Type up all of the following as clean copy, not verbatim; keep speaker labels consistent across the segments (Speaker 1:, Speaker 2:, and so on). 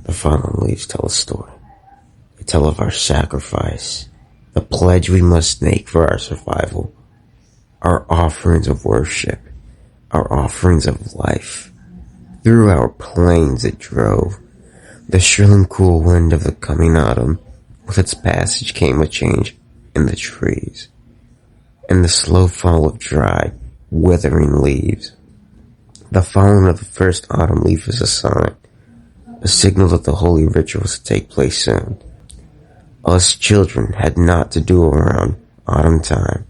Speaker 1: The fallen leaves tell a story. They tell of our sacrifice, the pledge we must make for our survival, our offerings of worship, our offerings of life. Through our plains it drove. The shrilling cool wind of the coming autumn, with its passage came a change in the trees, and the slow fall of dry, withering leaves. The falling of the first autumn leaf is a sign, a signal that the holy ritual was to take place soon. Us children had naught to do around autumn time.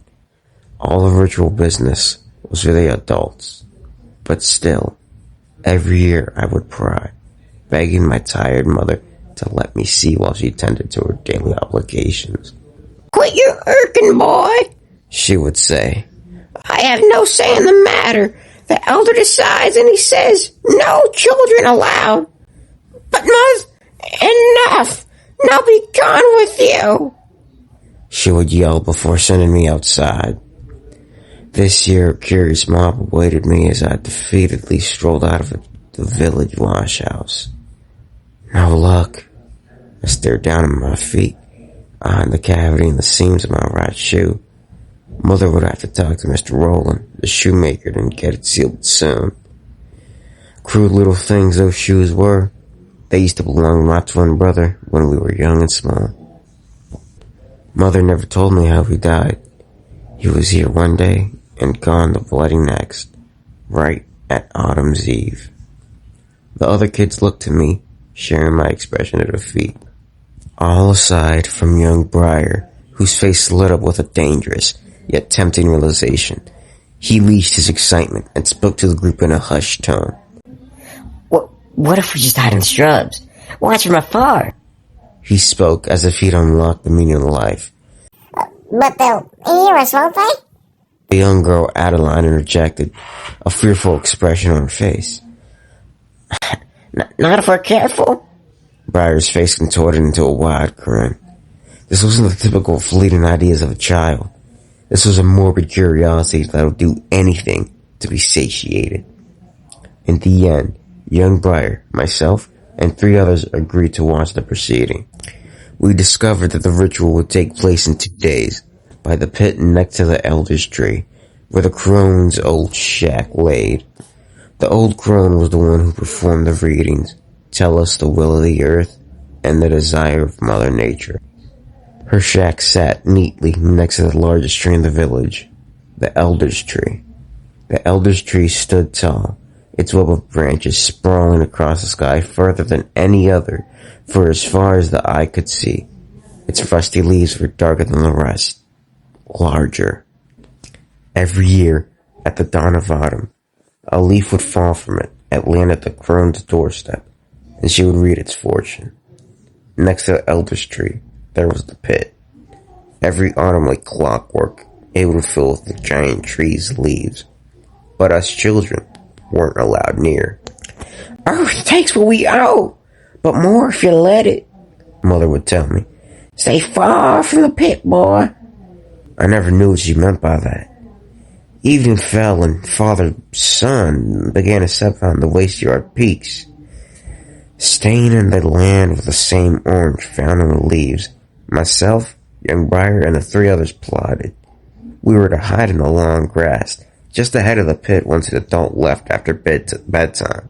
Speaker 1: All the ritual business was for the adults. But still, every year I would pry, begging my tired mother to let me see while she tended to her daily obligations.
Speaker 2: "Quit your irking, boy,"
Speaker 1: she would say.
Speaker 2: "I have no say in the matter. The elder decides and he says, no children allowed. But enough! Now be gone with you,"
Speaker 1: she would yell before sending me outside. This year a curious mob awaited me as I defeatedly strolled out of the village wash house. No luck. I stared down at my feet, eyeing the cavity in the seams of my right shoe. Mother would have to talk to Mr. Rowland, the shoemaker, and get it sealed soon. Crude little things those shoes were. They used to belong to my twin brother when we were young and small. Mother never told me how he died. He was here one day and gone the bloody next, right at Autumn's Eve. The other kids looked to me, sharing my expression of defeat. All aside from young Briar, whose face lit up with a dangerous, yet tempting realization. He leashed his excitement and spoke to the group in a hushed tone.
Speaker 3: What if we just hide in the shrubs? Watch from afar.
Speaker 1: He spoke as if he'd unlocked the meaning of life.
Speaker 4: But they'll hear us, won't they?
Speaker 1: The young girl Adeline interjected, a fearful expression on her face.
Speaker 2: Not if we're careful.
Speaker 1: Briar's face contorted into a wide grin. This wasn't the typical fleeting ideas of a child. This was a morbid curiosity that would do anything to be satiated. In the end, young Briar, myself, and 3 others agreed to watch the proceeding. We discovered that the ritual would take place in 2 days, by the pit next to the elder's tree, where the crone's old shack laid. The old crone was the one who performed the readings, tell us the will of the earth, and the desire of Mother Nature. Her shack sat neatly next to the largest tree in the village, the elder's tree. The elder's tree stood tall, its web of branches sprawling across the sky further than any other, for as far as the eye could see. Its rusty leaves were darker than the rest, larger. Every year, at the dawn of autumn, a leaf would fall from it and land at the crone's doorstep, and she would read its fortune. Next to the elder's tree, there was the pit. Every autumn, like clockwork, it would fill with the giant tree's leaves. But us children weren't allowed near.
Speaker 2: "Earth takes what we owe, but more if you let it,"
Speaker 1: Mother would tell me.
Speaker 2: "Stay far from the pit, boy."
Speaker 1: I never knew what she meant by that. Evening fell and Father's sun began to set on the waste-yard peaks, staining the land with the same orange found in the leaves. Myself, young Briar, and the 3 others plotted. We were to hide in the long grass, just ahead of the pit once an adult left after bedtime,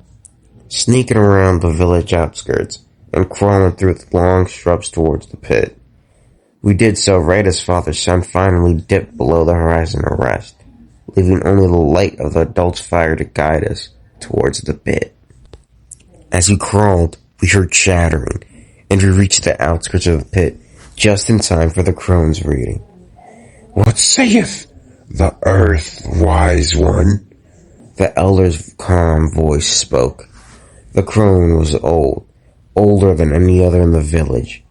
Speaker 1: sneaking around the village outskirts and crawling through the long shrubs towards the pit. We did so right as Father's sun finally dipped below the horizon to rest, leaving only the light of the adult's fire to guide us towards the pit. As we crawled, we heard chattering, and we reached the outskirts of the pit just in time for the crone's reading.
Speaker 5: "What saith the earth, wise one?"
Speaker 1: The elder's calm voice spoke. The crone was old, older than any other in the village,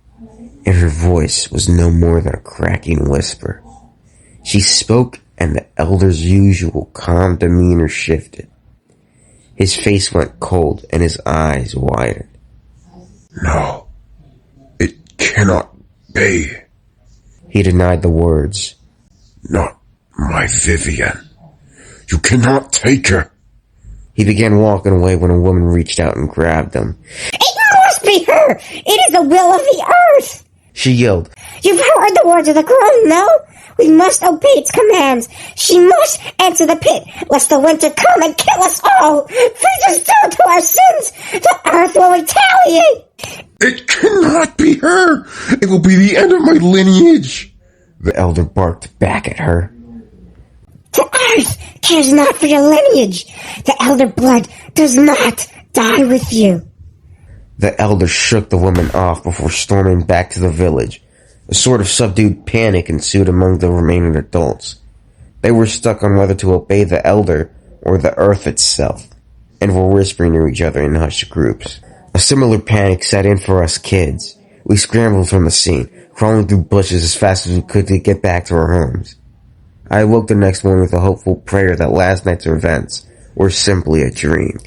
Speaker 1: and her voice was no more than a cracking whisper. She spoke, and the elder's usual calm demeanor shifted. His face went cold, and his eyes widened.
Speaker 5: "No, it cannot be."
Speaker 1: He denied the words.
Speaker 5: "Not my Vivian. You cannot take her."
Speaker 1: He began walking away when a woman reached out and grabbed him.
Speaker 2: "It must be
Speaker 4: her. It is the will of the earth.
Speaker 1: she yelled.
Speaker 4: You've heard the words of the crone, no? We must obey its commands. She must enter the pit, lest the winter come and kill us all. Freeze us down to our sins. The earth will retaliate.
Speaker 5: It cannot be her! It will be the end of my lineage!
Speaker 1: The elder barked back at her.
Speaker 4: The earth cares not for your lineage. The elder blood does not die with you.
Speaker 1: The elder shook the woman off before storming back to the village. A sort of subdued panic ensued among the remaining adults. They were stuck on whether to obey the elder or the earth itself, and were whispering to each other in hushed groups. A similar panic set in for us kids. We scrambled from the scene, crawling through bushes as fast as we could to get back to our homes. I awoke the next morning with a hopeful prayer that last night's events were simply a dream.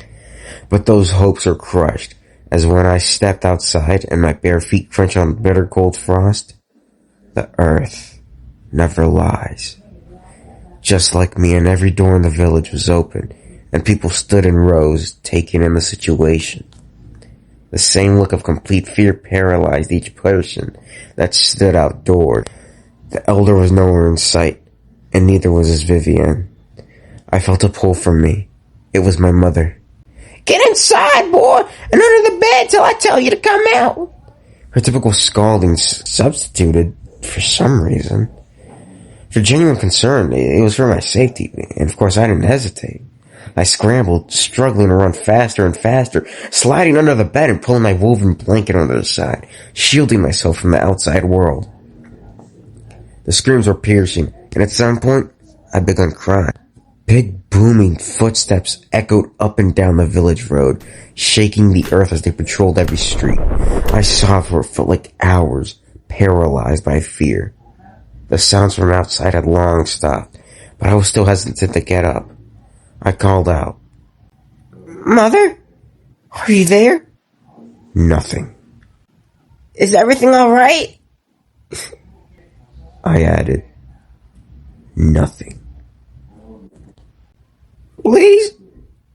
Speaker 1: But those hopes are crushed, as when I stepped outside and my bare feet crunched on bitter cold frost, the earth never lies. Just like me, and every door in the village was open, and people stood in rows, taking in the situation. The same look of complete fear paralyzed each person that stood outdoors. The elder was nowhere in sight, and neither was his Vivienne. I felt a pull from me. It was my mother.
Speaker 2: Get inside, boy, and under the bed till I tell you to come out.
Speaker 1: Her typical scalding substituted for some reason. For genuine concern, it was for my safety, and of course I didn't hesitate. I scrambled, struggling to run faster and faster, sliding under the bed and pulling my woven blanket onto the side, shielding myself from the outside world. The screams were piercing, and at some point, I began crying. Big booming footsteps echoed up and down the village road, shaking the earth as they patrolled every street. I sobbed for what felt like hours, paralyzed by fear. The sounds from outside had long stopped, but I was still hesitant to get up. I called out.
Speaker 2: Mother? Are you there?
Speaker 1: Nothing.
Speaker 2: Is everything alright?
Speaker 1: I added. Nothing.
Speaker 2: Please?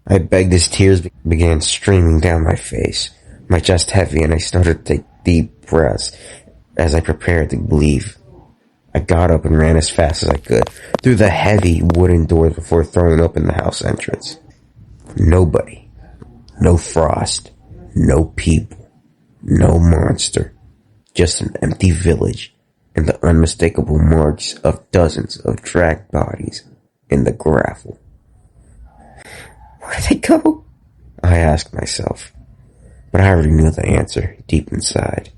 Speaker 1: I begged as tears began streaming down my face, my chest heavy, and I started to take deep breaths as I prepared to leave. I got up and ran as fast as I could through the heavy wooden doors before throwing open the house entrance. Nobody. No frost. No people. No monster. Just an empty village and the unmistakable marks of dozens of dragged bodies in the gravel.
Speaker 2: Where'd they go?
Speaker 1: I asked myself, but I already knew the answer deep inside.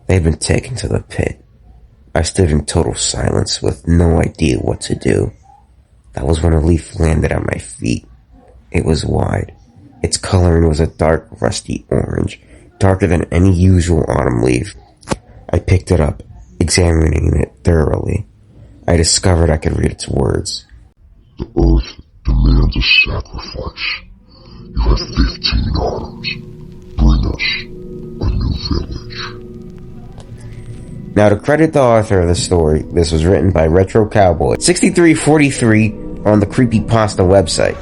Speaker 1: They had been taken to the pit. I stood in total silence with no idea what to do. That was when a leaf landed at my feet. It was wide. Its coloring was a dark, rusty orange, darker than any usual autumn leaf. I picked it up, examining it thoroughly. I discovered I could read its words.
Speaker 5: The earth demands a sacrifice. You have 15 arms. Bring us a new village.
Speaker 1: Now, to credit the author of the story, this was written by Retro Cowboy 6343 on the Creepypasta website.